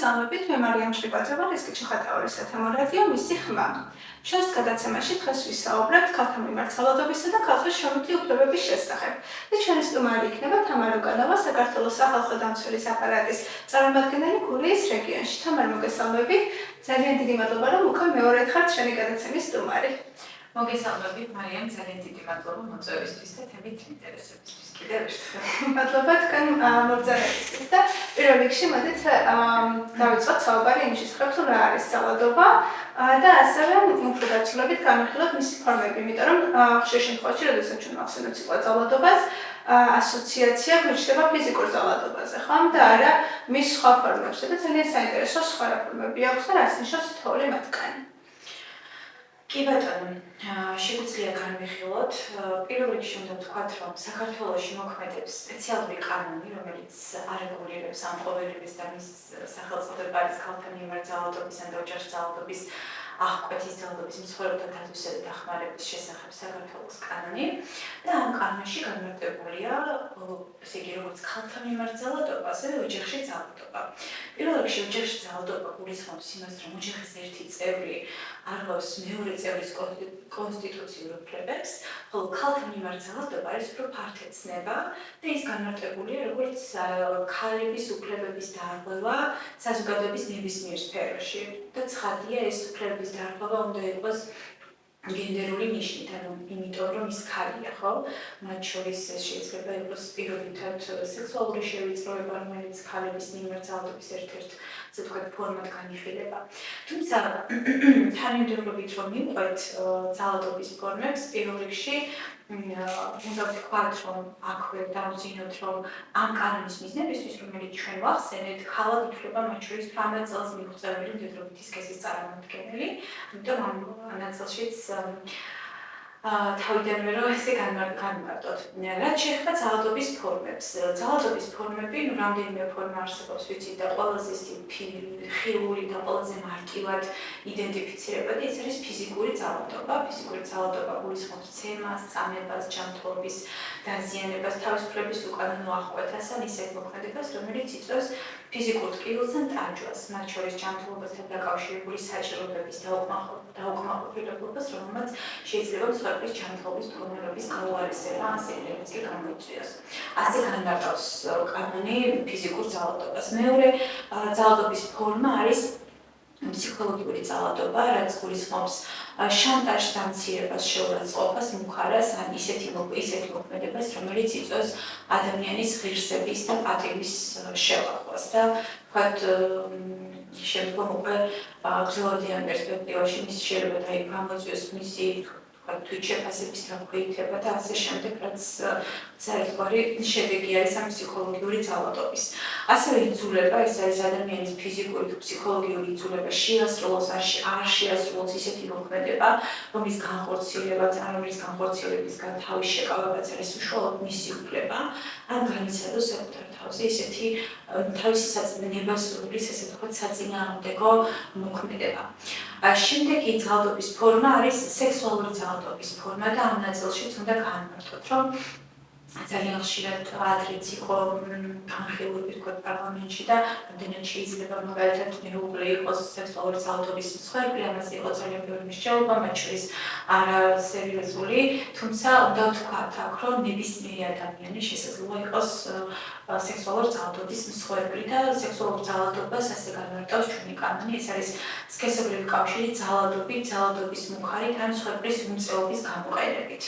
მოგესალმებით, მე მარიამ ჭრიბაძე ვარ, ეს კი ჩხატაური სათემო რადიო, მისი ხმა. ჩვენს გადაცემაში დღეს ვისაუბრებთ ქალთა მიმართ ძალადობისა და ქალთა შემოქმედი უფლებების შესახებ. და ჩვენი სტუმარი იქნება თამარ უკანოვა, საქართველოს სახალხო დამცველის აპარატის წარმომადგენელი გურიის რეგიონში. თამარ, მოგესალმებით. ძალიან დიდი მადლობა, რომ უკვე მეორედ ხართ ჩვენი გადაცემის სტუმარი. მოგესალმებით, მარიამ, ძალიან დიდი მადლობა მოწვევისთვის და თემით ინტერესებისთვის. კიდევ ერთხელ. მადლობა თქვენ მოგზაურობისთვის და პირველ რიგში მოდით დავიწყოთ საუბარი იმის შესახებ, თუ რა არის ძალადობა და ასევე უფრო დაწვრილებით განვიხილოთ მისი ფორმები, იმიტომ რომ ხშირ შემთხვევაში, როდესაც ჩვენ ვახსენებთ სიტყვა ძალადობას, ასოციაცია გვეჭდება ფიზიკურ ძალადობაზე, ხომ? და არა მის სხვა ფორმებზე და ძალიან საინტერესო სხვა ფორმები აქვს და რაც ნიშნავს თითოეული მათგანი. კი ბატონო, შეგვიძლია განვიხილოთ, პირველ რიგში უნდა ვთქვათ, რომ საქართველოში მოქმედებს სპეციალური კანონი, რომელიც არეგულირებს ამ ყოველების და მის სახელწოდება არის ქალთა მიმართ ძალადობისა და ოჯახში ძალადობის აღკვეთის ძალადობის მსხვერპლთა დაცვისა და დახმარების შესახებ საქართველოს კანონი და ამ კანონში განმარტებულია, ესე იგი, როგორც ქალთა მიმართ ძალადობა, ასევე ოჯახში ძალადობა. პირველ რიგში ოჯახში ძალადობა გულისხმობს იმას, რომ ოჯახის ერთი წევრი არგავს მეორე წევრის კონსტიტუციურ უფლებებს, ხოლო ქალთა მიმართ ძალადობა არის უფრო ფართე ცნება და ის განმარტებულია როგორც ქალების უფლებების დარღვევა საზოგადოების ნებისმიერ სფეროში და ცხადია ეს უფლებების დარღვევა უნდა იყოს გენდერული ნიშნით, ანუ იმიტომ რომ ის ქალია, ხო? მათ შორის შეიძლება იყოს პირობითად სექსუალური შევიწროება, რომელიც ქალების მიმართ ძალადობის ერთ-ერთ ასე ვთქვათ ფორმად განიხილება. თუმცა თანმიმდევრობით რომ მივყვეთ ძალადობის ფორმებს, პირველ რიგში უნდა ვთქვათ, რომ აქვე დავძინოთ, რომ ამ კანონის მიზნებისთვის, რომელიც ჩვენ ვახსენეთ, ქალად ითვლება მათ შორის 18 წელს მიუღწეველი მდედრობითი სქესის წარმომადგენელი, ამიტომ ამ ნაწილშიც თავიდანვე რომ ესე განმარტოთ. რაც შეეხება ძალადობის ფორმებს. ძალადობის ფორმები, რამდენიმე ფორმა არსებობს, ვიცით და ყველაზე ხილული და ყველაზე მარტივად იდენტიფიცირებადი, ეს არის ფიზიკური ძალადობა. ფიზიკური ძალადობა გულისხმობს ცემას, წამებას, ჯანმრთელობის დაზიანებას, თავისუფლების უკანონო აღკვეთას ან ისეთ მოქმედებას, რომელიც იწვევს ფიზიკურ ტკივილს ან ტანჯვას, მათ შორის ჯანმრთელობასთან დაკავშირებული საჭიროებების დაუკმაყოფილებას, რომელმაც შეიძლება მსხვერპლის ჯანმრთელობის მდგომარეობის გაუარესება ან სერიოზული წილი გამოიწვიოს. ასე განმარტავს კანონი ფიზიკურ ძალადობას. მეორე ძალადობის ფორმა არის ფსიქოლოგიური ძალადობა, რაც გულისხმობს შანტაჟს, დამცირებას, შეურაცხყოფას, მუხარას ან ისეთი მოქმედებას, რომელიც იწვევს ადამიანის ღირსების და პატივის შევახვას და ვთქვათ, შემდგომ უკვე გრძელვადიან პერსპექტივაში მის შეიძლება გამოიწვიოს მისი თვით შეფასების დაქვეითება და ასე შემდეგ, რაც საერთგვარი შედეგი არის ამ ფსიქოლოგიური ძალადობის. ასევე იძულება, ეს არის ადამიანის ფიზიკური თუ ფსიქოლოგიური იძულება შეასრულოს არ შეასრულოს ისეთი მოქმედება, რომლის განხორციელებისგან თავის შეკავებაც არის უშუალოდ მისი უფლება, ან განიცადოს საკუთარ თავზე ისეთი თავისი ნებასრულის, ესე ვთქვათ, საწინააღმდეგო მოქმედება. შემდეგი ძალადობის ფორმა არის სექსუალური ძალადობის ფორმა და ამ ნაწილშიც უნდა განმარტოთ, რომ ძალიან ხშირად ადრეც იყო განხილული ვთქვათ პარლამენტში და რამდენად შეიძლება მაგალითად მეუღლე იყოს სექსუალური ძალადობის მსხვერპლი, ამაზე იყო ძალიან ბევრი მსჯელობა, მათ შორის არასერიოზული, თუმცა უნდა ვთქვათ აქ, რომ ნებისმიერი ადამიანი შესაძლოა იყოს სექსუალური ძალადობის მსხვერპლი და სექსუალურ ძალადობას ასე განმარტავს ჩვენი კანონი, ეს არის სქესობრივი კავშირი ძალადობის მუხარით ან მსხვერპლის უმწეობის გამოყენებით.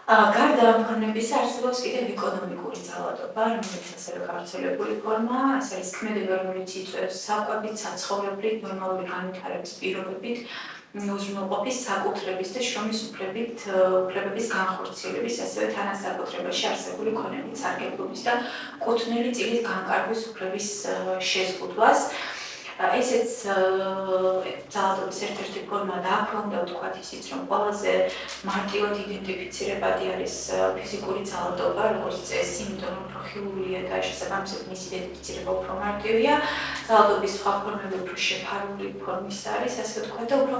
გარდა ამ ფორმებისა არსებობს კიდევ ეკონომიკური ძალადობა, რომელიც ასევე გავრცელებული ფორმაა, ეს არის ქმედება, რომელიც იწვევს საკვებით, საცხოვრებლით, ნორმალური განვითარების პირობებით, უზრუნველყოფის საკუთრების და შრომის უფლებების განხორციელების, ასევე თანასაკუთრებაში არსებული ქონების სარგებლობის და კუთვნილი წილის განკარგვის უფლების შეზღუდვას. ესეც ძალადობის ერთ-ერთი ფორმა და აქვე უნდა ვთქვათ ისიც, რომ ყველაზე მარტივად იდენტიფიცირებადი არის ფიზიკური ძალადობა, როგორც წესი, იმიტომ რომ უფრო ხილულია და შესაბამისად მისი იდენტიფიცირება უფრო მარტივია. ძალადობის სხვა ფორმები უფრო შეფარული ფორმის არის, ასე ვთქვათ, და უფრო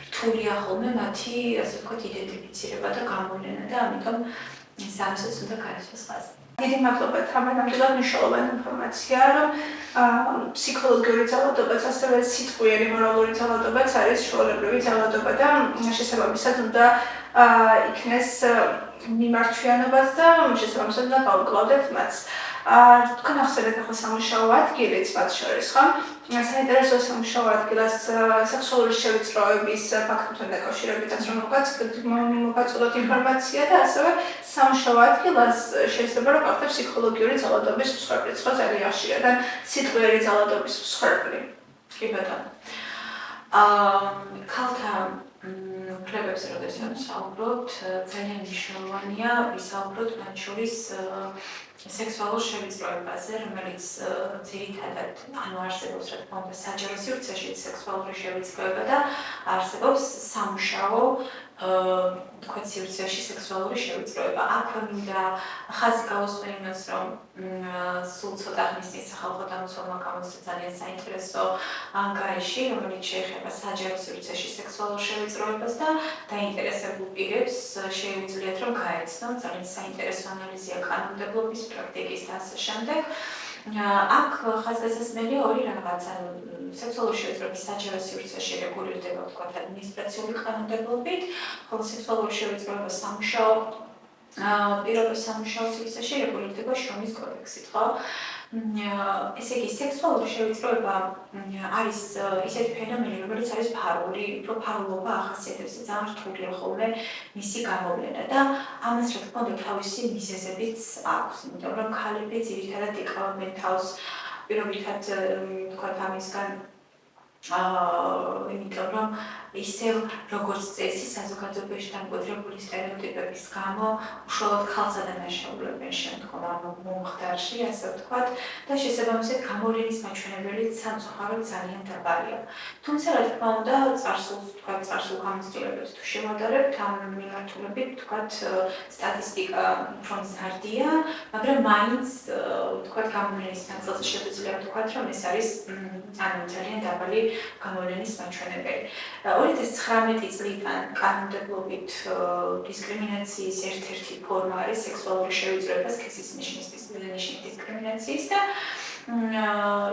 რთულია ხოლმე მათი, ასე ვთქვათ, იდენტიფიცირება და გამოვლენა და ამიტომ სამასაც უნდა გაიცნოს ხაზი. დიდი მადლობა თამარ, მნიშვნელოვანი ინფორმაცია, რომ ფსიქოლოგიური ძალადობაც, ასევე სიტყვიერი მორალური ძალადობაც არის ჩვეულებრივი ძალადობა და შესაბამისად უნდა იქნეს მიმართვიანობაც და შესაბამისად უნდა გავუკლავდეთ მას. თქვენ ახსენეთ ახლა სამუშაო ადგილიც მათ შორის, ხო? საინტერესო სამუშაო ადგილას სექსუალური შევიწროების ფაქტთან დაკავშირებითაც რომ მოგაწოდოთ ინფორმაცია და ასევე სამუშაო ადგილას შეიძლება რომ გახდეთ ფსიქოლოგიური ძალადობის მსხვერპლიც, ხო, ძალიან ხშირად ან სიტყვიერი ძალადობის მსხვერპლი. კი ბატონო. ქალთა უფლებებზე როდესაც ვსაუბრობთ, ძალიან მნიშვნელოვანია ვისაუბროთ მათ შორის სექსუალურ შევიწროებაზე, რომელიც ძირითადად არსებობს, რა თქმა უნდა, საჯარო სივრცეში სექსუალური შევიწროება და არსებობს სამუშაო თქვენ სივრცეში სექსუალური შევიწროება. აქვე მინდა ხაზი გავუსვა იმას, რომ სულ ცოტა ხნის წინ სახალხო დამცველმა გამოსცა ძალიან საინტერესო ანგარიში, რომელიც შეეხება საჯარო სივრცეში სექსუალურ შევიწროებას და დაინტერესებულ პირებს შეუძლიათ რომ გაეცნონ ძალიან საინტერესო ანალიზია კანონმდებლობის პრაქტიკის და ასე შემდეგ. აქ ხაზგასმელია ორი რაღაცა. სექსუალური შევიწროების საჯარო სივრცეში რეგულირდება თქვა ადმინისტრაციული კანონმდებლობით, ხოლო სექსუალური შევიწროება სამუშაო პირობის სამუშაო სივრცეში რეგულირდება შრომის კოდექსით, ხო? ესე იგი, სექსუალური შევიწროება არის ისეთი ფენომენი, რომელიც არის ფარული, უფრო ფარულობა ახასიათებს და ძალიან რთულია ხოლმე მისი გამოვლენა და ამას რა თქმა უნდა თავისი მიზეზებიც აქვს, იმიტომ რომ ქალები ძირითადად იკავებენ თავს პირობითად თქვა ამისგან იმიტომ რომ ისევ როგორც წესი საზოგადოებაში დამკვიდრებული სტერეოტიპების გამო უშუალოდ ქალსა და ნაშაულებენ შემდგომ ამ მომხდარში, ასე ვთქვათ, და შესაბამისად გამოვლენის მაჩვენებელიც სამწუხაროდ ძალიან დაბალია. თუმცა რა თქმა უნდა, წარსულ გამოცდილებებს თუ შევადარებთ, ამ მიმართულებით ვთქვათ, სტატისტიკა უფრო მზარდია, მაგრამ მაინც ვთქვათ, გამოვლენის ნაწილზე შეგვიძლია ვთქვათ, რომ ეს არის ძალიან დაბალი გამოვლენის მაჩვენებელი. 2019 წლიდან კანონმდებლობით დისკრიმინაციის ერთ-ერთი ფორმა არის სექსუალური შევიწროება სქესის ნიშნის დისკრიმინაციის და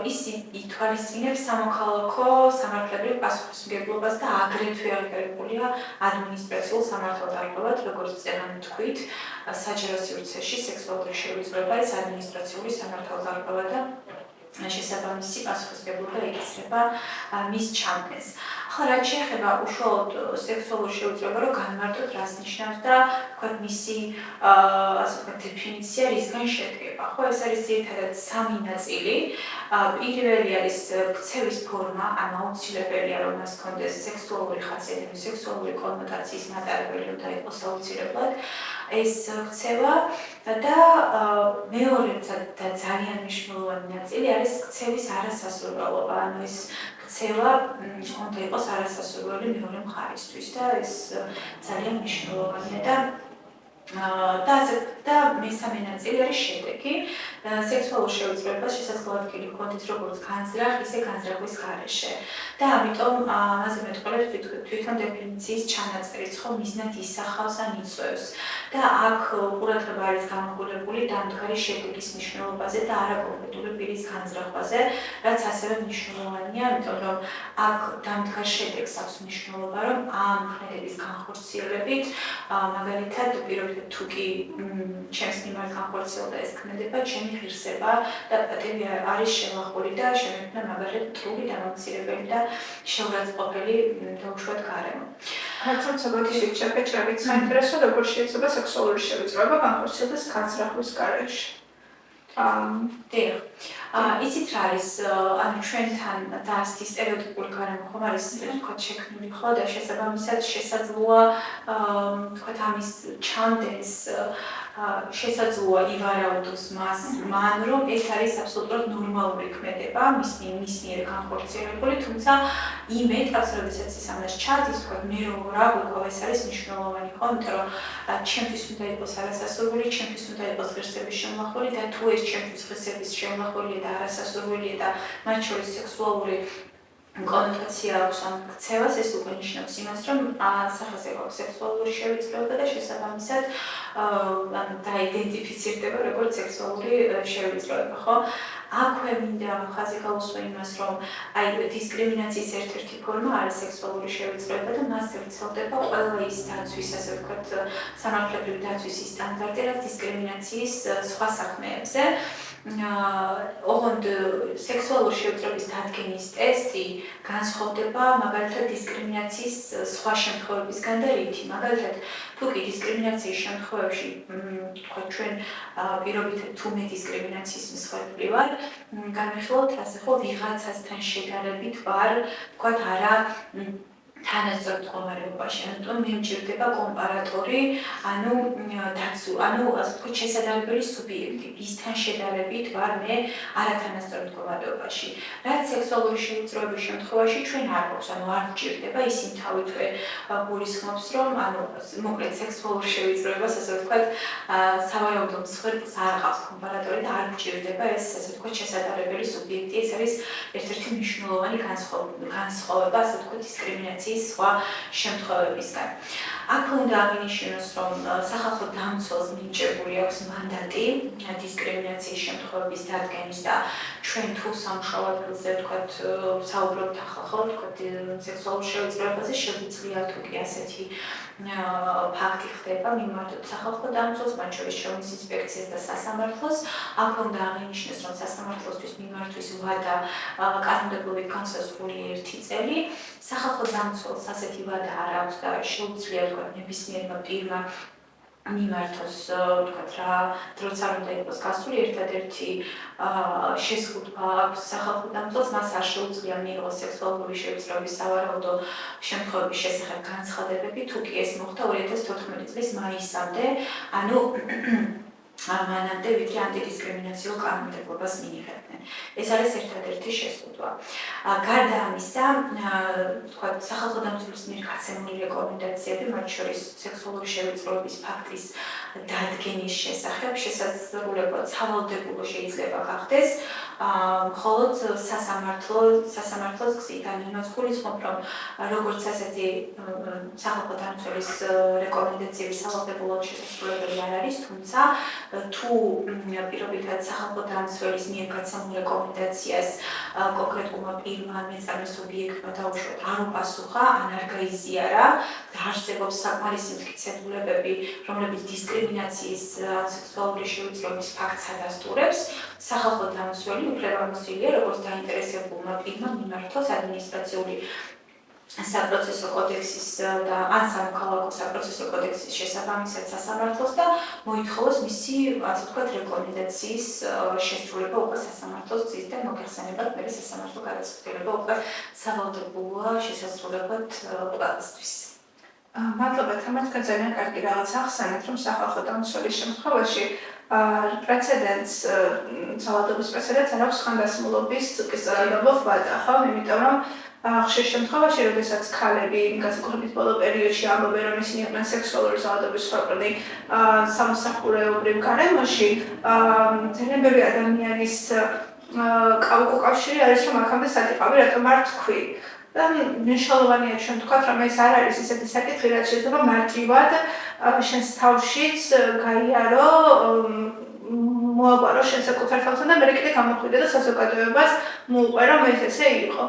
ის ითვალისწინებს სამოქალაქო სამართლებრივ პასუხისმგებლობას და აგრეთვე აღიარებულია ადმინისტრაციულ სამართალდარღვევად, როგორც წერან თქვით, საჯარო სივრცეში სექსუალური შევიწროება არის ადმინისტრაციული სამართალდარღვევა და შესაბამისი პასუხისმგებლობა ეკისრება მის ჩამდგენს. ახლა რაც შეეხება უშუალოდ სექსუალურ შევიწროება, რომ განმარტოთ, რას ნიშნავს და თქვათ მისი ასე ვთქვათ დეფინიცია რისგან შედგება. ხო, ეს არის ძირითადად სამი ნაწილი. პირველი არის ქცევის ფორმა, ან აუცილებელია რომ მას ჰქონდეს სექსუალური ხასიათი, სექსუალური კონნოტაციის მატარებელი უნდა იყოს აუცილებლად. ეს ქცევა და მეორე და ძალიან მნიშვნელოვანი ნაწილი არის ქცევის არასასურველობა, ანუ ეს ქცევა უნდა იყოს არასასურველი მეორე მხარისთვის და ეს ძალიან მნიშვნელოვანია და მესამე ნაწილი არის შედეგი. სექსუალურ შევიწროებას შესაძლოა ადგილი ჰქონდეს როგორც განზრახ, ისე განზრახვის გარეშე. და ამიტომ ამაზე მეტყველებს თვითონ დეფინიციის ჩანაწერიც, ხო, მიზნად ისახავს ან იწვევს. და აქ ყურადღება არის გამოგონებული დამდგარი შედეგის მნიშვნელობაზე და არა კონკრეტული პირის განზრახვაზე, რაც ასევე მნიშვნელოვანია, იმიტომ რომ აქ დამდგარ შედეგს აქვს მნიშვნელობა, რომ ამ ქმედების განხორციელებით, მაგალითად, პირობითად თუ კი ჩემს მიმართ განხორციელდა ეს ქმედება, ჩემი ღირსება და პატივი არის შელახული და შემექმნა მაგალითად მტრული დამამცირებელი და შეურაცხყოფელი დაუშვათ გარემო. რაცობათი შეჭრებით საინტერესო, როგორ შეიძლება სექსუალური შევიწროება განხორციელდეს განზრახვის გარეშე. დიახ. იცით რა არის, ანუ ჩვენთან დაასთი სტერეოტიპული გარემო ხომ არის, ვთქვათ, შექმნილი ხო და შესაბამისად შესაძლოა ვთქვათ ამის ჩამდენს შესაძლოა ივარაუდოს მან, რომ ეს არის აბსოლუტურად ნორმალური ქმედება, მის მიერ განხორციელებული, თუმცა იმედ, როდესაც ის ამას ჩადის, ვთქვათ, მე რა ვიყო, ეს არის მნიშვნელოვანი, ხო, იმიტომ რომ ჩემთვის უნდა იყოს არასასურველი, ჩემთვის უნდა იყოს ღირსების შემლახველი და თუ ეს ჩემთვის ღირსების შემლახველი და არასასურველია და მათ შორის სექსუალური კონოტაცია აქვს ამ ქცევას, ეს უკვე ნიშნავს იმას, რომ სახაზე გვაქვს სექსუალური შევიწროება და შესაბამისად დაიდენტიფიცირდება როგორც სექსუალური შევიწროება, ხო? აქვე მინდა ხაზი გაუსვა იმას, რომ აი დისკრიმინაციის ერთ-ერთი ფორმა არის სექსუალური შევიწროება და მასზე ვრცელდება ყველა ის დაცვის, ასე ვთქვათ, სამართლებრივი დაცვის სტანდარტი, რაც დისკრიმინაციის სხვა საქმეებზე. ოღონდ სექსუალური შევიწროების დადგენის ტესტი განსხვავდება მაგალითად დისკრიმინაციის სხვა შემთხვევებისგან და რითი. მაგალითად, თუ კი დისკრიმინაციის შემთხვევებში, თქვა ჩვენ პირობითად თუ მე დისკრიმინაციის მსხვერპლი ვარ, განვიხილავთ ასე ხო ვიღაცასთან შედარებით ვარ, თქვა არა თანასწორ მდგომარეობაში, ამიტომ მე მჭირდება კომპარატორი, ანუ ასე ვთქვათ, შესაძლებელი სუბიექტი, ვისთან შედარებით ვარ მე არათანასწორ მდგომარეობაში. რაც სექსუალური შევიწროების შემთხვევაში ჩვენ არ გვაქვს, ანუ არ გვჭირდება, ისინი თავითვე გულისხმობს, რომ მოკლედ სექსუალურ შევიწროებას, ასე ვთქვათ, სავარაუდო მსხვერპლს არ ყავს კომპარატორი და არ გვჭირდება ეს, ასე ვთქვათ, შესაძლებელი სუბიექტი. ეს არის ერთ-ერთი მნიშვნელოვანი განსხვავება, ასე ვთქვათ, დისკრიმინაციის სხვა შემთხვევებისგან. აქვე უნდა აღინიშნოს, რომ სახალხო დამცველს მინიჭებული აქვს მანდატი დისკრიმინაციის შემთხვევების დადგენის და ჩვენ თუ სამუშაო ადგილზე ვთქვათ, საუბრობთ ახლა ხო, ვთქვათ, სექსუალურ შევიწროებაზე, შეგვიძლია თუ კი ასეთი ფაქტი ხდება, მიმართოთ სახალხო დამცველს, მათ შორის შრომის ინსპექციას და სასამართლოს. აქვე უნდა აღინიშნოს, რომ სასამართლოსთვის მიმართვის ვადა კანონმდებლობით განსაზღვრული 1 წელი. სახალხო დამცველს ასეთი ვადა არ აქვს და შეუძლია თქვა ნებისმიერმა პირმა მიმართოს თქვა რა დროც არ უნდა იყოს გასული ერთადერთი შეზღუდვა აქვს სახალხო დამცველს, მას არ შეუძლია მიიღოს სექსუალური შევიწროების სავარაუდო შემთხვევების შესახებ განცხადებები, თუ კი ეს მოხდა 2014 წლის მაისამდე, ანუ მანამდე ვიდრე ანტიდისკრიმინაციულ კანონმდებლობას მიიღებდნენ. ეს არის ერთადერთი შეზღუდვა. გარდა ამისა, ვთქვათ, სახალხო დამცველის მიერ გაცემული რეკომენდაციები, მათ შორის სექსუალური შევიწროების ფაქტის დადგენის შესახებ შესაძლებლობა სავალდებულო შეიძლება გახდეს, მხოლოდ სასამართლოს გზით. ანუ იმას გულისხმობ, რომ როგორც ასეთი სახალხო დამცველის რეკომენდაციები სავალდებულოდ შესაძლებელი არ არის, თუმცა თუ პირობითად სახალხო დამცველის მიერ გაცემულ რეკომენდაციას კონკრეტულმა პირმა ან მეწარმე სუბიექტმა დაუშვათ არ უპასუხა, ან არ გაიზიარა და არსებობს საკმარისი მტკიცებულებები, რომლებიც დისკრიმინაციის სექსუალური შევიწროების ფაქტს ადასტურებს, სახალხო დამცველი უფლებამოსილია, როგორც დაინტერესებულმა პირმა მიმართოს ადმინისტრაციული საპროცესო კოდექსის და ან სამოქალაქო საპროცესო კოდექსის შესაბამისად სასამართლოს და მოითხოვოს მისი, ასე ვთქვათ, რეკომენდაციის შესრულება უკვე სასამართლოს გზით და მოგეხსენებათ, მე სასამართლო გადაწყვეტილება უკვე სავალდებულოა შესასრულებლად ყველასთვის. მადლობა, თამარ, ძალიან კარგი რაღაც ახსენეთ, რომ სახალხო დამცველის შემთხვევაში პრეცედენტს, სავალდობის პრეცედენტს არ აქვს ხანდასმულობის წესის წარადგმობა ვადა, ხო? იმიტომ რომ ხშირ შემთხვევაში, როდესაც ქალები განსაკუთრებით ბოლო პერიოდში ამბობენ, რომ ისინი იყვნენ სექსუალური სავალდობის მსხვერპლები სამსახურეობრივ გარემოში, ძალიან ბევრი ადამიანის უკავშირი არის, რომ აქამდე სათიყავი რატომ არ თქვი. და მნიშვნელოვანია ჩვენ ვთქვათ, რომ ეს არ არის ისეთი საკითხი, რაც შეიძლება მარტივად შენს თავშიც გაიარო, მოაგვარო შენ საკუთარ თავთან და მე კიდე გამოხვიდე და საზოგადოებას მოუყვე, რომ ეს ესე იყო.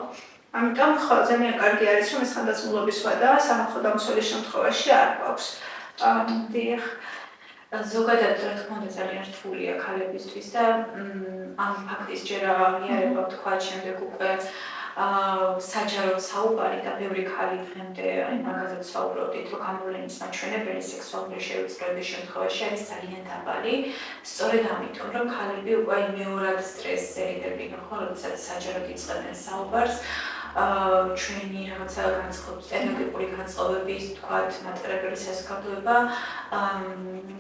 ამიტომ ხო, ძალიან კარგი არის, რომ ეს ხანდასმულობის ვადა სახალხო დამცველის შემთხვევაში არ გვაქვს. დიახ. ზოგადად, რა თქმა უნდა, ძალიან რთულია ქალებისთვის და ამ ფაქტის ჯერა აღიარება ვთქვათ, შემდეგ უკვე საჯაროდ საუბარი და ბევრი ქალი დღემდე მაგაზეც საუბრობდით, რომ გამოვლენის მაჩვენებელი სექსუალური შევიწროების შემთხვევაში არის ძალიან დაბალი. სწორედ ამიტომ, რომ ქალები უკვე მეორად სტრესს ერიდებიან, ხო, როდესაც საჯაროდ იწყებენ საუბარს, ჩვენი რაღაცა სტერიოტიპული განწყობების, თქვათ, მატერებელი საზოგადოება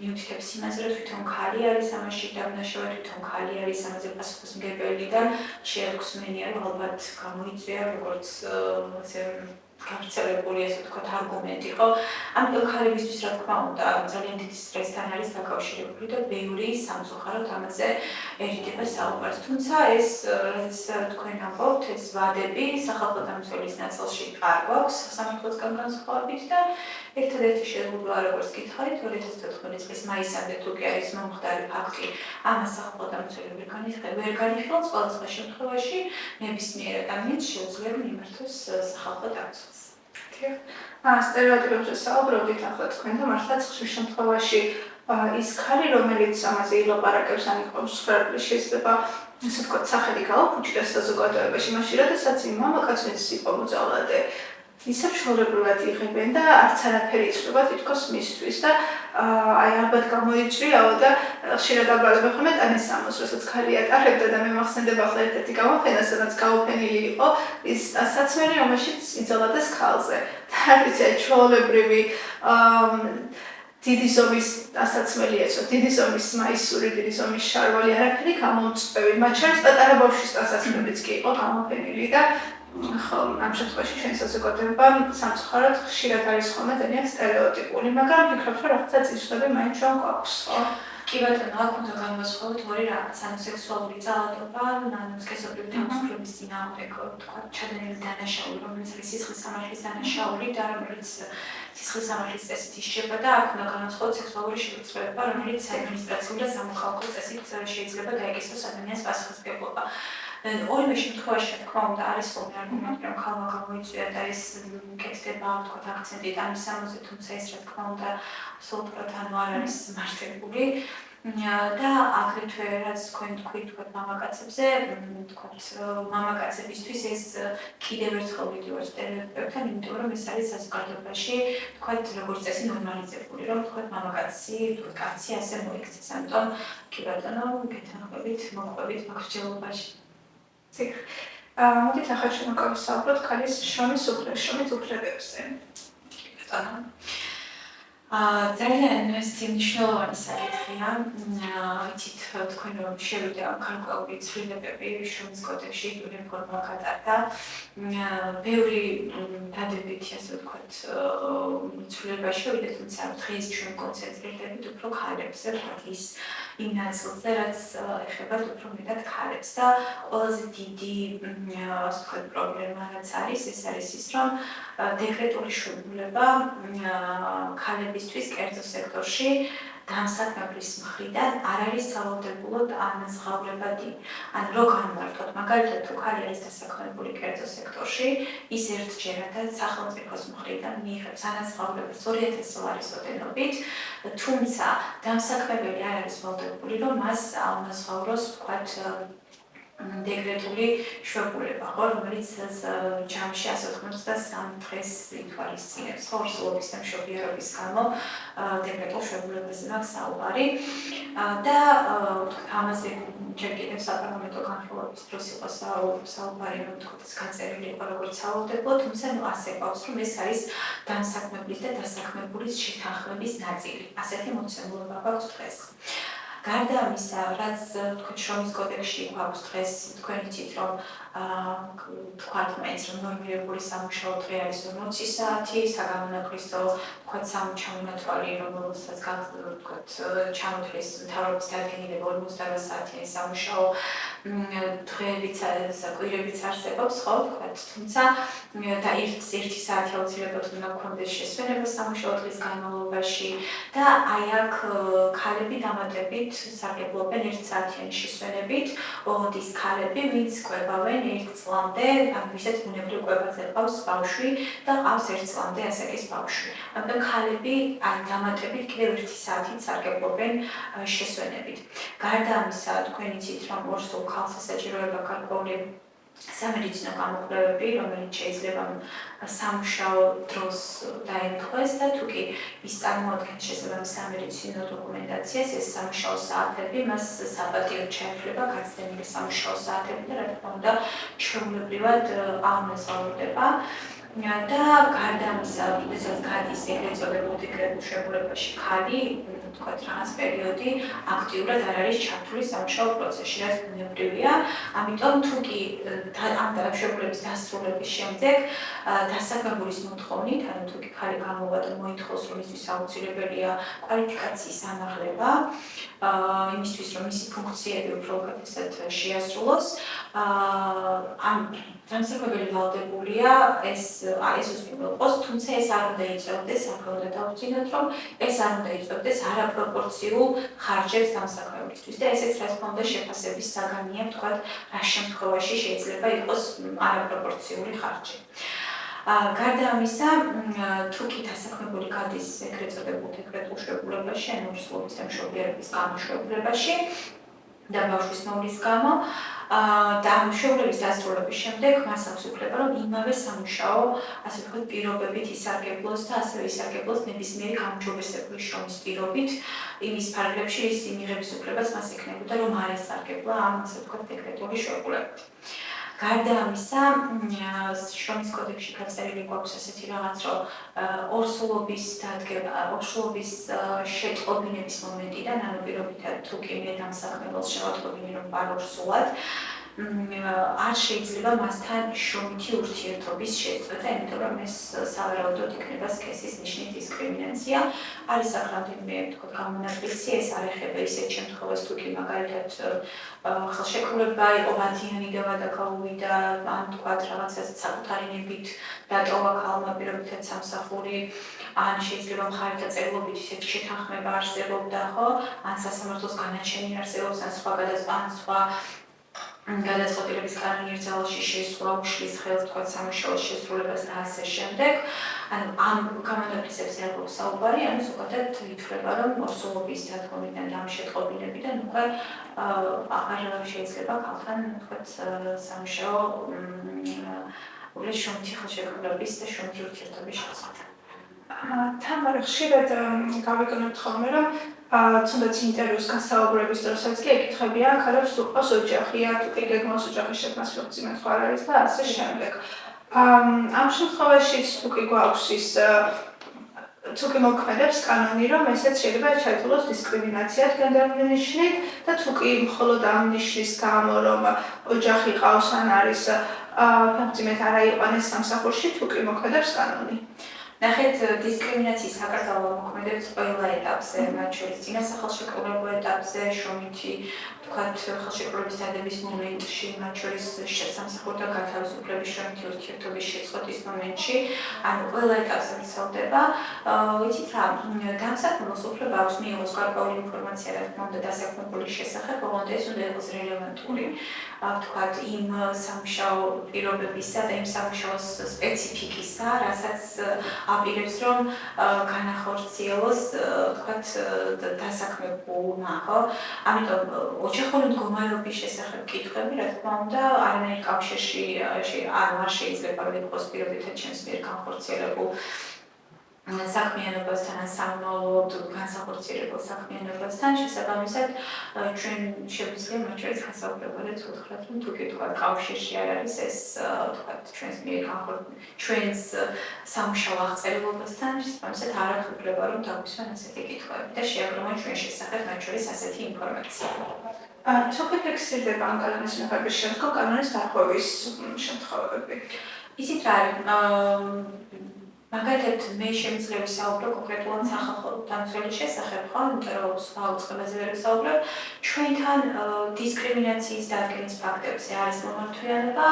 მიუთითებს იმაზე, რომ თვითონ ქალი არის ამაში დამნაშავე, თვითონ ქალი არის ამაზე პასუხისმგებელი და შეადგსმენია, რომ ალბათ გამოიწვია როგორც ასე გავრცელებული ესე ვთქვათ არგუმენტი იყო. ამიტომ ქალებისთვის რა თქმა უნდა ძალიან დიდი სტრესთან არის დაკავშირებული და ბევრი სამწუხაროდ ამაზე ერიდება საუბარს. თუმცა ეს რაც თქვენ ამბობთ, ეს ვადები სახალხო დამცველის ნაწილში არ გვაქვს სამართლოსგან განსხვავებით და ერთადერთი შეგვიძლია როგორც გითხარით 2014 წლის მაისამდე თუ კი არის მომხდარი ფაქტი ამას სახალხო დამცველი ვერ განიხილავს ყველა შემთხვევაში ნებისმიერ ადამიანს შეუძლია მიმართოს სახალხო დამცველს. სტერეოტიპებზე საუბრობთ ახლა თქვენ და მართლაც ხშირ შემთხვევაში ის ქალი რომელიც ამაზე ილაპარაკებს ან იყვებს სფეროებში შეიძლება ასე ვთქვათ სახელი გაუქმჭდეს საზოგადოებაში მაშინ როდესაც იმ მამაკაცს იყო მოძალადე ისე შორებლად იღებენ და არც არაფერი იცვლება თითქოს მისთვის და აი ალბათ გამოიწვიაო და ხშირად აბრალებ ხოლმე ტანისამოს რასაც ქალი ატარებდა და მე მახსენდება ახლა ერთ-ერთი გამოფენა სადაც გაოფენილი იყო ის საცმელი რომელშიც იძალადეს ქალზე და არის ჩვეულებრივი დიდი ზომის დასაცმელი ეცო, დიდი ზომის მაისური, დიდი ზომის შარვალი არაფერი გამომწვევი. მათ შორის პატარა ბავშვის დასაცმელიც კი იყო გამოფენილი და ხო, ამ შემთხვევაში ჩვენი საზოგადოება სამწუხაროდ ხშირად არის ხოლმე ძალიან სტერეოტიპული, მაგრამ ვფიქრობ, რომ რაღაცა წინსვლები მაინც ჩვენ გვაქვს, ხო? კი ბატონო, აქ უნდა განვასხვაოთ ორი რაღაც, ანუ სექსუალური ძალადობა, ანუ სქესობრივი თავისუფლების წინააღმდეგ, თქვათ, ჩადენილი დანაშაული, რომელიც არის სისხლის სამართლის დანაშაული და რომელიც სისხლის სამართლის წესით ისჯება და აქ უნდა განვასხვაოთ სექსუალური შევიწროება, რომელიც საადმინისტრაციო და სამოქალაქო წესით შეიძლება დაეკისროს ადამიანის პასუხისმგებლობა. ორივე შემთხვევაში რა თქმა უნდა არის ხოლმე არგუმენტი რომ ქალმა გამოიწვია და ეს კეთდება თქვათ აქცენტი ამისამოზე თუმცა ეს რა თქმა უნდა სულპროთ ანუ არ არის მართებული და აგრეთვე რაც თქვენ თქვით თქვათ მამაკაცებზე თქვათ მამაკაცებისთვის ეს კიდევ ერთხელ ვიდეოს სტერეოტიპებთან იმიტომ რომ ეს არის საზოგადოებაში თქვათ როგორც წესი ნორმალიზებული რომ თქვათ მამაკაცი თქვათ კაცი ასე მოიქცეს ამიტომ კი ბატონო გეთანხმებით მოყვებით მაგრჩელობაში მოდით ახლა ჩვენ გავისაუბროთ ქალის შრომის უფლებებზე. ძალიან ესეთი მნიშვნელოვანი საკითხია. იცით თქვენ რომ შევიდა გარკვეული ცვლილებები შრომის კოდექსში რეფორმა გატარდა. ბევრი დადებითი ასე ვთქვათ ცვლილება შევიდა, თუმცა დღეს ჩვენ კონცენტრირდებით უფრო ქალებზე, ვთქვათ ის იმ ნაწილზე, რაც ეხება უფრო მეტად ქალებს და ყველაზე დიდი ასე ვთქვათ პრობლემა რაც არის, ეს არის ის რომ დეკრეტული შვილობა ქალებისთვის კერძო სექტორში დამსაქმებლის მხრიდან არ არის სავალდებულოდ ანაზღაურებადი. ან რო განმარტოთ, მაგალითად თუ ქალი არის დასაქმებული კერძო სექტორში, ის ერთჯერადად სახელმწიფოს მხრიდან მიიღებს ანაზღაურებას 2000 ლარის ოდენობით, თუმცა დამსაქმებელი არ არის ვალდებული, რომ მას აუნაზღაუროს ვთქვათ დეკრეტული შვებულება, ხო, რომელიც ჯამში 183 დღეს ითვალისწინებს, ხო, სულობის და მშობიარობის გამო დეკრეტულ შვებულებაზე მაქვს საუბარი და ამაზე ჯერ კიდევ საპარლამენტო განხილვის დროს იყო საუბარი, რომ თქო ეს გაწერილი იყო როგორც სავალდებულო, თუმცა ასე ყავს, რომ ეს არის დამსაქმებლის და დასაქმებულის შეთანხმების ნაწილი. ასეთი მოცემულობა გვაქვს დღეს. გარდა ამისა, რაც თქვენ შრომის კოდექსში გვაქვს დღეს, თქვენ იცით, რომ თქვათ მაინც რომ ნორმირებული სამუშაო დღე არის 40 საათი, საგამონაკლისო თქვათ სამუშაო რომელსაც თქვათ ჩამოთვლის მთავრობის დადგენილება 48 საათიანი სამუშაო დღეებიც კვირებიც არსებობს, ხო, თქვათ, თუმცა და 1 საათი აუცილებლად უნდა გქონდეს შესვენება სამუშაო დღის განმავლობაში და აი აქ ქალები დამატებით სარგებლობენ 1 საათიანი შესვენებით, ოღონდ ის ქალები, ვინც კვებავენ 1 წლამდე, ან ვისაც ბუნებრივ კვებაზე ყავს ბავშვი და ყავს 1 წლამდე ასაკის ბავშვი. ამიტომ ქალები აი დამატებით კიდევ 1 საათით სარგებლობენ შესვენებით. გარდა ამისა, თქვენ იცით, რომ ორსულ ქალს ესაჭიროება გარკვეული სამედიცინო გამოკვლევები, რომელიც შეიძლება სამუშაო დროს დაემთხვეს და თუ კი ის წარმოადგენს შესაბამის სამედიცინო დოკუმენტაციას, ეს სამუშაო საათები მას საპატიოდ შეეძლება გაცდენილი სამუშაო საათები და რა თქმა უნდა ჩვეულებრივად აუნაზღაურდება. და გარდა ამისა, როდესაც გადის ეგრეთ წოდებულ დეკრეტულ შეულებაში ქალი, თქვათ რაღაც პერიოდი აქტიურად არ არის ჩართული სამუშაო პროცესში, რაც ბუნებრივია. ამიტომ თუ კი ამ დამშეულების დასრულების შემდეგ დასაქმებულის მოთხოვნით, ანუ თუ კი ქალი გამოვა და მოითხოვს, რომ ისის აუცილებელია კვალიფიკაციის ანაღლება, იმისთვის, რომ მისი ფუნქციები უფრო უკეთესად შეასრულოს, ამ დამსაქმებელი ვალდებულია ეს უზრუნველყოს, თუმცა ეს არ უნდა იწევდეს, აქ უნდა დავწინოთ, რომ ეს არ უნდა იწევდეს არაპროპორციულ ხარჯებს დამსაქმებლისთვის და ესეც რა თქმა უნდა შეფასების საგანია, თქვათ, რა შემთხვევაში შეიძლება იყოს არაპროპორციული ხარჯი. გარდა ამისა, თუ კი დასაქმებული გადის ეგრეთ წოდებულ დეკრეტულ შეულებაში, ანუ ურსულობის და მშობიარობის გამოშვებულებაში და ბავშვის მოვლის გამო, და მშობლების დასრულების შემდეგ მას აქვს უფლება, რომ იმავე სამუშაო, ასე ვთქვათ, პირობებით ისარგებლოს და ასევე ისარგებლოს ნებისმიერი გაუმჯობესებული შრომის პირობით, იმის ფარგლებში ის იმიღების უფლებაც მას ექნებოდა, რომ არ ესარგებლა ამ, ასე ვთქვათ, დეკრეტული შეულებებით. გარდა ამისა, შრომის კოდექსში გაწერილი გვაქვს ასეთი რაღაც, რომ ორსულობის შეტყობინების მომენტიდან, ანუ პირობითად თუ კი მე დამსაქმებელს შევატყობინე, რომ ვარ ორსულად, არ შეიძლება მასთან შრომითი ურთიერთობის შეწყვეტა, იმიტომ რომ ეს სავარაუდოდ იქნება სქესის ნიშნით დისკრიმინაცია. არის აქ რამდენიმე გამონაკლისი, ეს არ ეხება ისეთ შემთხვევას, თუ კი მაგალითად ხელშეკრულება იყო მათიანი და გადაგაუვიდა, ან თქვათ რაღაცა საკუთარი ნებით დატოვა ქალმა პირობითად სამსახური, ან შეიძლება მხარეთა წერილობით ისეთი შეთანხმება არსებობდა, ხო? ან სასამართლოს განაჩენი არსებობს, ან სხვა გადაწყვეტილების კანონი ერთ ძალაში შეისვა უშლის ხელს, თქვათ, სამუშაოს შესრულებას და ასე შემდეგ. ანუ ამ გამონაკლისებზე არ გვაქვს საუბარი, ანუ ზოგადად ითვლება, რომ ორსულობის დადგომიდან და ამ შეტყობინებიდან უკვე აღარ შეიძლება ქალთან, თქვათ, სამუშაო შრომითი ხელშეკრულების და შრომითი ურთიერთობის შეწყვეტა. თამარ, ხშირად გავიგონებთ ხოლმე, რომ თუნდაც ინტერვიუს გასაუბრების დროსაც კი ეკითხებიან ქალებს თუ ყავს ოჯახი, თუ კი გეგმავს ოჯახის შექმნას მძიმე თუ არ არის და ასე შემდეგ. ამ შემთხვევაშიც თუ კი გვაქვს ის თუ კი მოქმედებს კანონი, რომ ესეც შეიძლება ჩაითვალოს დისკრიმინაციად გენდერული ნიშნით და თუ კი მხოლოდ ამ ნიშნის გამო, რომ ოჯახი ყავს ან არის მძიმედ არ აიყვანეს სამსახურში, თუ კი მოქმედებს კანონი. ნახეთ, დისკრიმინაციის საკრძალვა მოქმედებს ყველა ეტაპზე, მათ შორის წინასახელშეკრულებულ ეტაპზე, შრომითი, თქვათ, ხელშეკრულების დადების მომენტში, მათ შორის სამსახურთან გათავისუფლების შრომითი ურთიერთობის შეწყვეტის მომენტში, ანუ ყველა ეტაპზე ვრცელდება. ვიცით რა, დამსაქმებელს უფლება აქვს მიიღოს გარკვეული ინფორმაცია, რა თქმა უნდა, დასაქმებულის შესახებ, ოღონდ ეს უნდა იყოს რელევანტური, თქვათ, იმ სამუშაო პირობებისა და იმ სამუშაოს სპეციფიკისა, რასაც აპირებს, რომ განახორციელოს, თქვათ, დასაქმებულმა, ხო? ამიტომ ოჯახური მდგომარეობის შესახებ კითხვები, რა თქმა უნდა, არანაირ კავშირში არ შეიძლება რომ იყოს პირობითად ჩემს მიერ განხორციელებულ საქმიანობასთან ან სამომავლოდ განსახორციელებულ საქმიანობასთან, შესაბამისად, ჩვენ შეგვიძლია მათ შორის გასაუბრებოდეთ უთხრათ, რომ თუ კი თქვა კავშირში არ არის ეს, თქვათ, ჩვენს მიერ ჩვენს სამუშაო აღწერილობასთან, შესაბამისად, არ აქვს უფლება, რომ დაგვისვან ასეთი კითხვები და შეაგროვონ ჩვენ შესახებ მათ შორის ასეთი ინფორმაცია. თუ კი ფიქსირდება ამ კანონის მიღების შემდგომ კანონის დარღვევის შემთხვევები. ისიც რა არის, მაგალითად, მე შემიძლია ვისაუბრო კონკრეტულად სახალხო დამცველის შესახებ, ხო? იმიტომ რომ სხვა უწყებაზე ვერ ვისაუბრებ. ჩვენთან დისკრიმინაციის დადგენის ფაქტებზე არის მომართვიანება,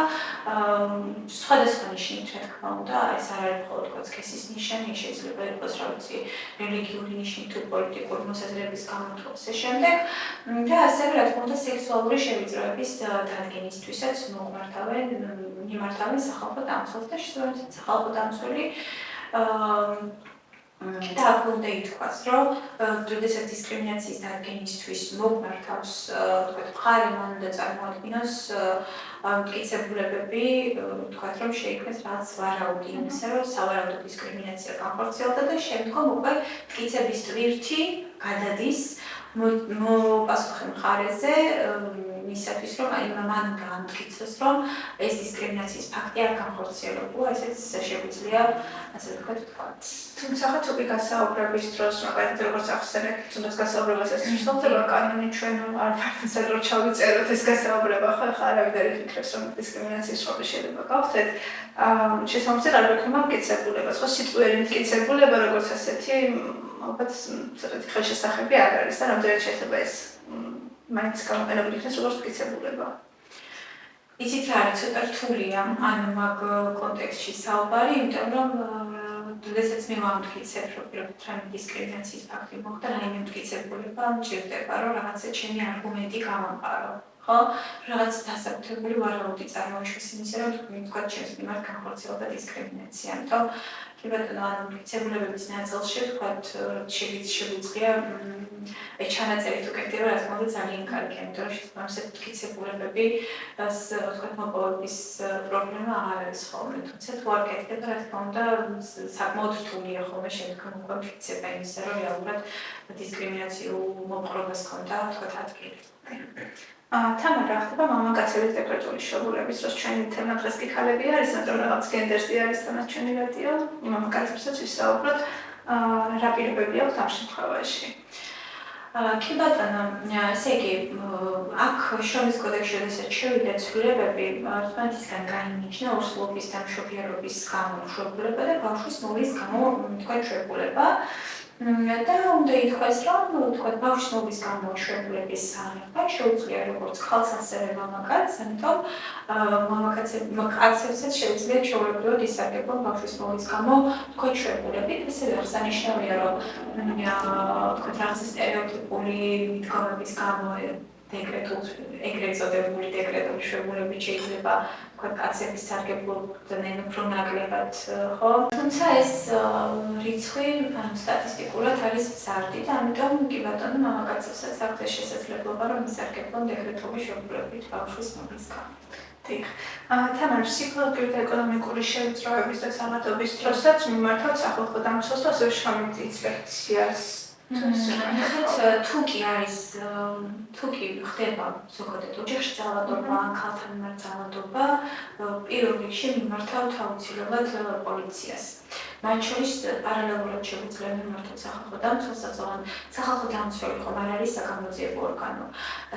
სხვადასხვა ნიშნით, რა თქმა უნდა, ეს არ არის მხოლოდ თქვა სქესის ნიშანი, შეიძლება იყოს რა ვიცი, რელიგიური ნიშნით თუ პოლიტიკური მოსაზრების გამო თუ ასე შემდეგ. და ასევე, რა თქმა უნდა, სექსუალური შევიწროების დადგენისთვისაც მიმართავენ სახალხო დამცველს და შესაბამისად სახალხო დამცველი და აქ უნდა ითქვას, რომ როდესაც დისკრიმინაციის დადგენისთვის მოგმართავს, თქვათ, მხარე, მან უნდა წარმოადგინოს მტკიცებულებები, თქვათ, რომ შეიქმნეს რაღაც ვარაუდი იმისა, რომ სავარაუდო დისკრიმინაცია განხორციელდა და შემდგომ უკვე მტკიცების ტვირთი გადადის მოპასუხე მხარეზე, იმისათვის, რომ აი მან გაამტკიცოს, რომ ეს დისკრიმინაციის ფაქტი არ განხორციელებულა, ესეც შეგვიძლია ასე ვთქვათ. თუმცა თუ კი გასაუბრების დროს, მაგალითად როგორც ახსენეთ, თუნდაც გასაუბრებას ეს შეიძლება კანონი ჩვენ არ ფაქტობრივად რო ჩავიწეროთ ეს გასაუბრება, ხო ხა არავინ არ იფიქრებს, რომ დისკრიმინაციის სრული შეიძლება გავხდეთ. შესაბამისად არ გვექნება მტკიცებულება, ხო სიტყვიერი მტკიცებულება როგორც ასეთი ალბათ ცოტათი ხელშესახები არ არის და რამდენად შეიძლება ეს მაინც გამოყენებული იქნეს როგორც მტკიცებულება. იცით რა არის, ცოტა რთულია ან მაგ კონტექსტში საუბარი, იმიტომ რომ როდესაც მე ვამტკიცებ, რომ პირობითრანი დისკრიმინაციის ფაქტი მოხდა, რაიმე მტკიცებულება მჭირდება, რომ რაღაცა ჩემი არგუმენტი გავამყარო. ხო, რაღაც დასაკუთრებული ვარაუდი წარმოაჩენს იმისა, რომ თქვა ჩემს მიმართ განხორციელდა დისკრიმინაცია, ამიტომ კი ბატონო, ანუ მტკიცებულებების ნაწილში ვთქვათ, შეგვიძლია აი ჩანაწერი თუ კეთდება, რა თქმა უნდა ძალიან კარგია, იმიტომ რომ შესაბამისად მტკიცებულებები ვთქვათ მოპოვების პრობლემა არ არის ხოლმე, თუმცა თუ არ კეთდება, რა თქმა უნდა საკმაოდ რთულია ხოლმე შემდგომ უკვე მტკიცება იმისა, რომ რეალურად დისკრიმინაციულ მოპყრობას ჰქონდა, ვთქვათ ადგილი. თამარ რა ხდება მამაკაცების დეკრეტული შობულების დროს ჩვენი თემა დღეს კი ქალები არის, მაგრამ რაღაც გენდერსი არის თანაც ჩვენი რადიო, მამაკაცებსაც ვისაუბროთ, რა პირობები აქვს ამ შემთხვევაში. კი ბატონო, ესე იგი, აქ შრომის კოდექსში როდესაც შევიდა ცვლილებები, ერთმანეთისგან გაინიშნა ორსულობის დამშობიარობის გამო შობილება და ბავშვის მოვლის გამო თქვათ შებულება. და უნდა ითქვას, რომ თქვათ ბავშვის მოვლის გამო შებულების სანახვა შეუძლია როგორც ქალს, ასევე მამაკაცს, ამიტომ მამაკაცებსაც შეუძლია ჩვეულებრივად ისარგებლონ ბავშვის მოვლის გამო თქვათ შებულებით, ასევე აღსანიშნავია, რომ თქვათ რაღაცა სტერეოტიპული მიდგომების გამო ეგრეთ წოდებული დეკრეტული შებულებით შეიძლება თქვათ კაცების სარგებლობდნენ უფრო ნაკლებად, ხო? თუმცა ეს რიცხვი სტატისტიკურად არის მზარდი და ამიტომ კი ბატონო მამაკაცებსაც აქვს შესაძლებლობა რომ ისარგებლონ დეკრეტული შებულებით ბავშვის მოვლის გამო. დიახ. თამარ, ფსიქოლოგიური და ეკონომიკური შევიწროების და წარმატების დროსაც მიმართავთ სახალხო დამცველს და ასევე შრომით ინსპექციას. თუ კი არის, თუ კი ხდება ზოგადად ოჯახში ძალადობა, ქალთან მიმართ ძალადობა, პირველ რიგში მიმართავთ აუცილებლად პოლიციას. მათ შორის პარალელურად შეგვიძლია მიმართოთ სახალხო დამცველს, საწოლან სახალხო დამცველი ხომ არ არის საგამოძიებო ორგანო.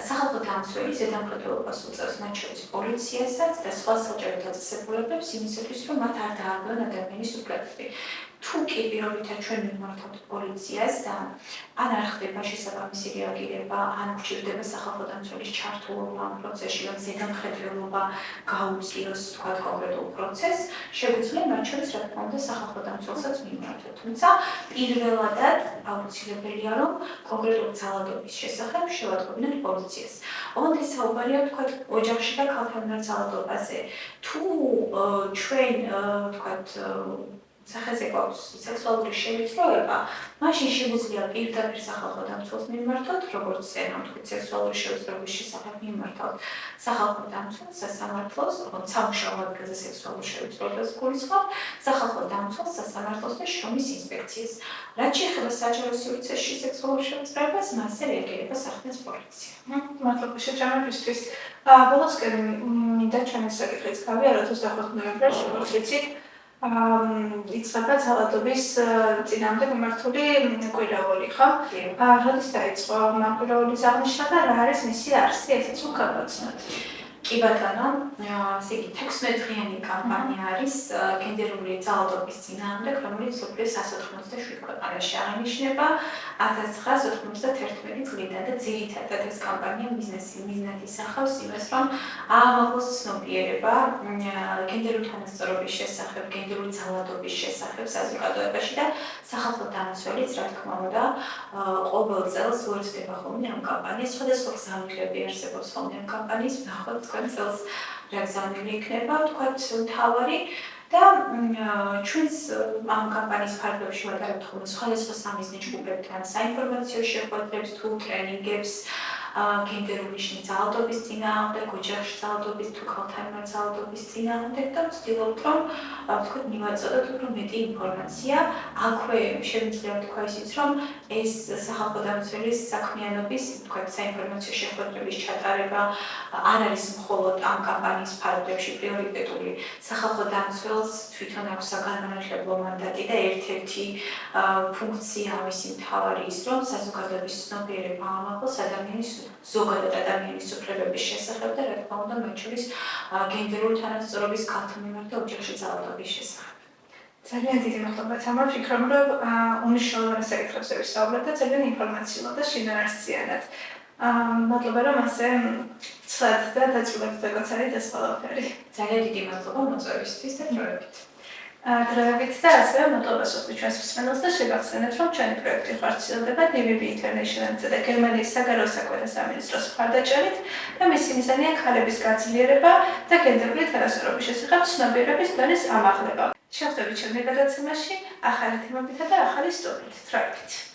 სახალხო დამცველი ზედამხედველობას უწევს მათ შორის პოლიციასაც და სხვა საჯარო დაწესებულებებს იმისათვის, რომ მათ არ დაარღვევენ ადამიანის უფლებები. თუ კი პირობითად ჩვენ მიმართავთ პოლიციას და ან არ ხდება შესაბამისი რეაგირება, ან გვჭირდება სახალხო დამცველის ჩართულობა ამ პროცესში, რომ ზედამხედველობა გაუწიოს თქვათ კონკრეტულ პროცესს, შეგვიძლია მათ შორის რა თქმა უნდა სახალხო დამცველსაც მიმართოთ. თუმცა პირველადად აუცილებელია, რომ კონკრეტულ ძალადობის შესახებ შევატყობინოთ პოლიციას. ოღონდ საუბარია თქვათ ოჯახში და ქალთან მიმართ ძალადობაზე. თუ ჩვენ თქვათ სახეზე გვაქვს სექსუალური შევიწროება, მაშინ შეგვიძლია პირდაპირ სახალხო დამცველს მიმართოთ, როგორც წერა თქვით სექსუალური შევიწროების შესახებ მიმართავთ სახალხო დამცველს, სასამართლოს, სამუშაო ადგილზე სექსუალურ შევიწროებას გულისხმობ, სახალხო დამცველს, სასამართლოს და შრომის ინსპექციას. რაც შეეხება საჯარო სივრცეში სექსუალურ შევიწროებას, მასზე რეაგირებას ახდენს პოლიცია. მადლობა შეჯამებისთვის. ბოლოსკენ მინდა ჩვენი საკითხიც გავიაროთ 25 ნოემბერს, როგორც ვიცით, იწყება ძალადობის წინააღმდეგ მიმართული კვირაული, ხო? როდის დაიწყო ამ კვირაულის აღნიშვნა და რა არის მისი არსი, ესეც რომ გავაცნოთ. კი ბატონო, ესე იგი 16 დღიანი კამპანია არის გენდერული ძალადობის წინააღმდეგ, რომელიც მსოფლიოს 187 ქვეყანაში აღინიშნება 1991 წლიდან და ძირითადად ეს კამპანია მიზნად ისახავს იმას, რომ ააღწიოს ცნობიერება გენდერული თანასწორობის შესახებ, გენდერული ძალადობის შესახებ საზოგადოებაში და სახალხო დამცველიც, რა თქმა უნდა, ყოველ წელს უერთდება ხოლმე ამ კამპანიას, სხვადასხვა გზავნილები არსებობს ხოლმე ამ კამპანიის ნახოთ წელს რა გზავნილი იქნება, თქვათ მთავარი და ჩვენს ამ კამპანიის ფარგლებში ვატარებთ ხოლმე სხვადასხვა სამიზნე ჯგუფებთან საინფორმაციო შეხვედრებს თუ ტრენინგებს გენდერული ძალადობის წინააღმდეგ, ოჯახში ძალადობის თუ ქალთან მიმართ ძალადობის წინააღმდეგ და ვცდილობთ რომ ვთქვათ მივაწოდოთ უფრო მეტი ინფორმაცია. აქვე შემიძლია ვთქვა ისიც რომ ეს სახალხო დამცველის საქმიანობის ვთქვათ საინფორმაციო შეხვედრების ჩატარება არ არის მხოლოდ ამ კამპანიის ფარგლებში პრიორიტეტული. სახალხო დამცველს თვითონ აქვს საგანმანათლებლო მანდატი და ერთ-ერთი ფუნქცია მისი მთავარი ის რომ საზოგადოების ცნობიერება ამაღლოს ადამიანის ზოგადად ადამიანის უფლებების შესახებ და რა თქმა უნდა მათ შორის გენდერული თანასწორობის ქალთა მიმართ და ოჯახში ძალადობის შესახებ. ძალიან დიდი მადლობა თამარ, ვფიქრობ რომ უნიშნელოვან საკითხებზე ვისაუბრეთ და ძალიან ინფორმაციულად და შინაარსიანად. მადლობა რომ ასე ცხად და დაწვრილებით დაგაცარით ეს ყველაფერი. ძალიან დიდი მადლობა მოწვევისთვის და დროებით. დროებით და ასევე მადლობა სოფლის ჩვენს მსმენელს და შეგახსენებთ რომ ჩვენი პროექტი ხორციელდება DVB International-ზე და გერმანიის საგარეო საქმეთა სამინისტროს მხარდაჭერით და მისი მიზანია ქალების გაძლიერება და გენდერული თანასწორობის შესახებ ცნობიერების დონის ამაღლება. შევხვდებით შემდეგ გადაცემაში ახალი თემებითა და ახალი სტუდიით. დროებით.